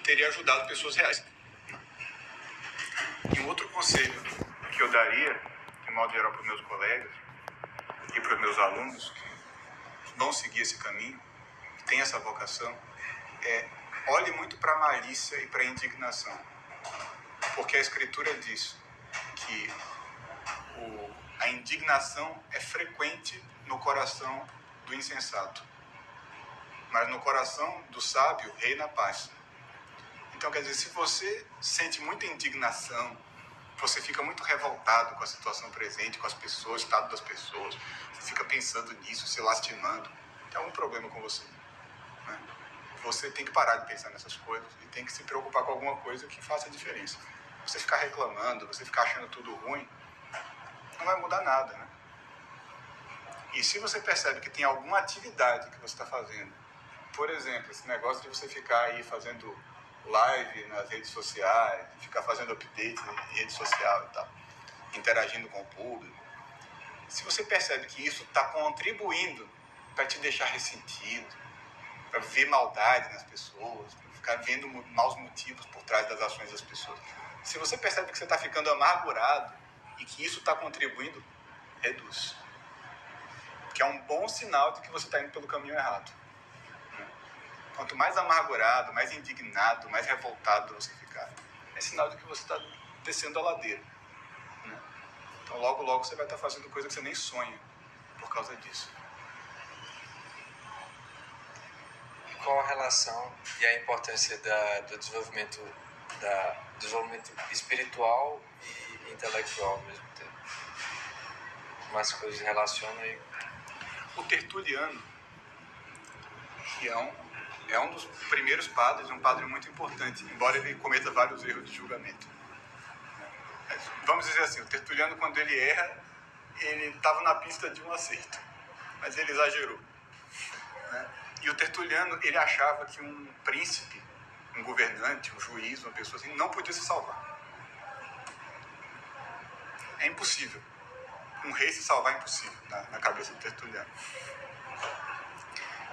teria ajudado pessoas reais. E um outro conselho que eu daria, de modo geral, para os meus colegas e para os meus alunos que vão seguir esse caminho, que têm essa vocação, olhe muito para a malícia e para a indignação. Porque a Escritura diz que a indignação é frequente no coração do insensato, mas no coração do sábio reina a paz. Então, quer dizer, se você sente muita indignação, você fica muito revoltado com a situação presente, com as pessoas, o estado das pessoas, você fica pensando nisso, se lastimando, tem algum problema com você, né? Você tem que parar de pensar nessas coisas e tem que se preocupar com alguma coisa que faça diferença. Você ficar reclamando, você ficar achando tudo ruim, não vai mudar nada, né? E se você percebe que tem alguma atividade que você está fazendo, por exemplo, esse negócio de você ficar aí fazendo live nas redes sociais, ficar fazendo update em rede social e tal, interagindo com o público, se você percebe que isso está contribuindo para te deixar ressentido, para ver maldade nas pessoas, para ficar vendo maus motivos por trás das ações das pessoas, se você percebe que você está ficando amargurado e que isso está contribuindo, reduz. Que é um bom sinal de que você está indo pelo caminho errado. Quanto mais amargurado, mais indignado, mais revoltado você ficar, é sinal de que você está descendo a ladeira, né? Então logo, logo você vai estar fazendo coisa que você nem sonha por causa disso. Qual a relação e a importância do desenvolvimento espiritual e intelectual ao mesmo tempo? Como as coisas se relacionam aí? O Tertuliano, que é um dos primeiros padres, um padre muito importante, embora ele cometa vários erros de julgamento. Mas, vamos dizer assim, o Tertuliano, quando ele erra, ele estava na pista de um acerto, mas ele exagerou, né? E o Tertuliano, ele achava que um príncipe, um governante, um juiz, uma pessoa assim, não podia se salvar. É impossível. Um rei se salvar é impossível, na cabeça do Tertuliano.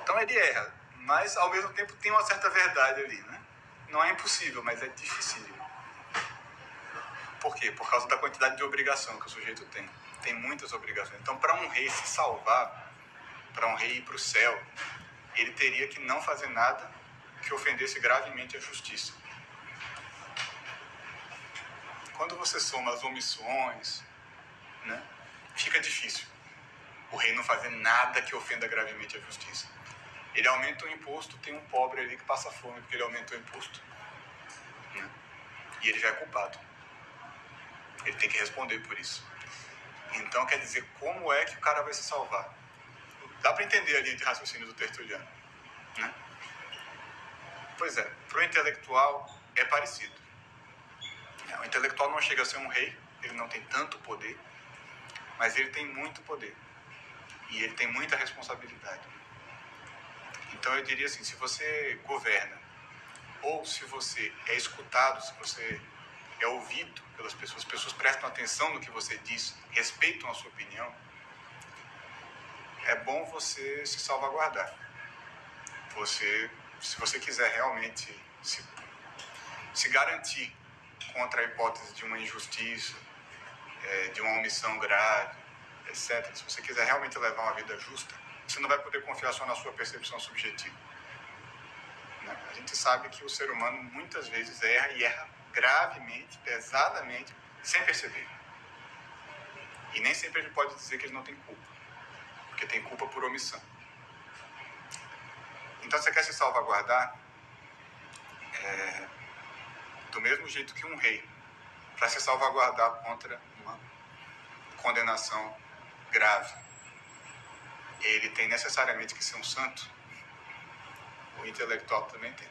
Então ele erra, mas ao mesmo tempo tem uma certa verdade ali, né? Não é impossível, mas é difícil. Por quê? Por causa da quantidade de obrigação que o sujeito tem. Tem muitas obrigações. Então, para um rei se salvar, para um rei ir para o céu, ele teria que não fazer nada que ofendesse gravemente a justiça. Quando você soma as omissões, né, fica difícil o rei não fazer nada que ofenda gravemente a justiça. Ele aumenta o imposto, tem um pobre ali que passa fome porque ele aumentou o imposto, né? E ele já é culpado. Ele tem que responder por isso. Então, quer dizer, como é que o cara vai se salvar? Dá para entender a linha de raciocínio do Tertuliano, né? Pois é, para o intelectual é parecido. O intelectual não chega a ser um rei, ele não tem tanto poder, mas ele tem muito poder. E ele tem muita responsabilidade. Então eu diria assim, se você governa, ou se você é escutado, se você é ouvido pelas pessoas, as pessoas prestam atenção no que você diz, respeitam a sua opinião, é bom você se salvaguardar. Se você quiser realmente se garantir contra a hipótese de uma injustiça, de uma omissão grave, etc., se você quiser realmente levar uma vida justa, você não vai poder confiar só na sua percepção subjetiva. A gente sabe que o ser humano muitas vezes erra, e erra gravemente, pesadamente, sem perceber. E nem sempre ele pode dizer que ele não tem culpa, porque tem culpa por omissão. Então você quer se salvaguardar do mesmo jeito que um rei, para se salvaguardar contra uma condenação grave. Ele tem necessariamente que ser um santo. O intelectual também tem.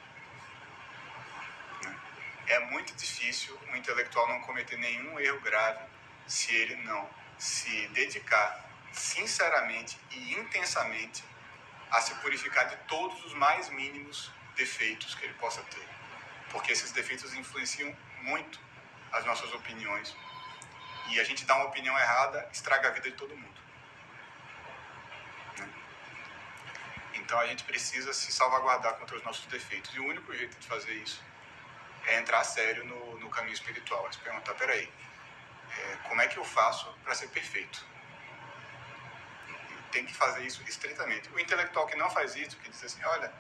É muito difícil um intelectual não cometer nenhum erro grave se ele não se dedicar sinceramente e intensamente a se purificar de todos os mais mínimos defeitos que ele possa ter. Porque esses defeitos influenciam muito as nossas opiniões. E a gente dá uma opinião errada, estraga a vida de todo mundo. Então a gente precisa se salvaguardar contra os nossos defeitos. E o único jeito de fazer isso é entrar a sério no caminho espiritual. É se perguntar, peraí, como é que eu faço para ser perfeito? Tem que fazer isso estritamente. O intelectual que não faz isso, que diz assim, olha,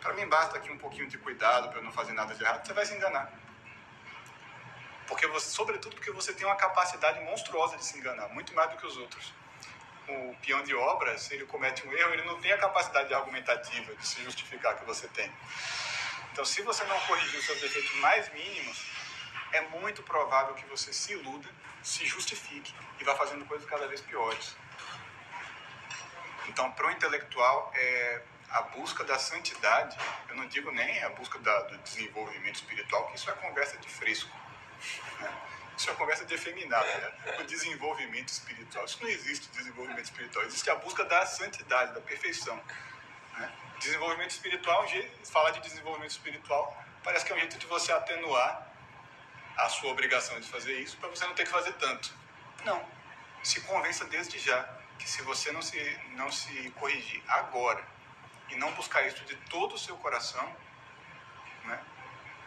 para mim basta aqui um pouquinho de cuidado para eu não fazer nada de errado, você vai se enganar. Sobretudo porque você tem uma capacidade monstruosa de se enganar, muito mais do que os outros. O peão de obra, se ele comete um erro, ele não tem a capacidade argumentativa de se justificar que você tem. Então, se você não corrigir os seus defeitos mais mínimos, é muito provável que você se iluda, se justifique e vá fazendo coisas cada vez piores. Então, para o intelectual, a busca da santidade, eu não digo nem a busca do desenvolvimento espiritual, que isso é conversa de fresco, né? Isso é conversa de efeminado, né? O desenvolvimento espiritual. Isso não existe, desenvolvimento espiritual. Existe a busca da santidade, da perfeição, né? Desenvolvimento espiritual, falar de desenvolvimento espiritual, parece que é um jeito de você atenuar a sua obrigação de fazer isso para você não ter que fazer tanto. Não. Se convença desde já que se você não se corrigir agora e não buscar isso de todo o seu coração, né,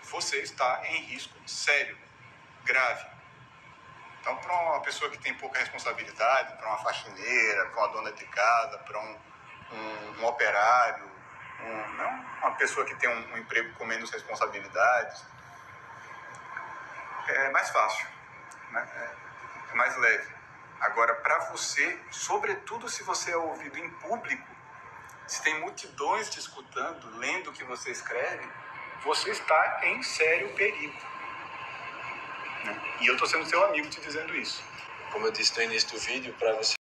você está em risco sério, grave. Então, para uma pessoa que tem pouca responsabilidade, para uma faxineira, para uma dona de casa, para um operário, não uma pessoa que tem um emprego com menos responsabilidades, é mais fácil, né? É mais leve. Agora, para você, sobretudo se você é ouvido em público, se tem multidões te escutando, lendo o que você escreve, você está em sério perigo, né? E eu estou sendo seu amigo te dizendo isso. Como eu disse no início do vídeo, para você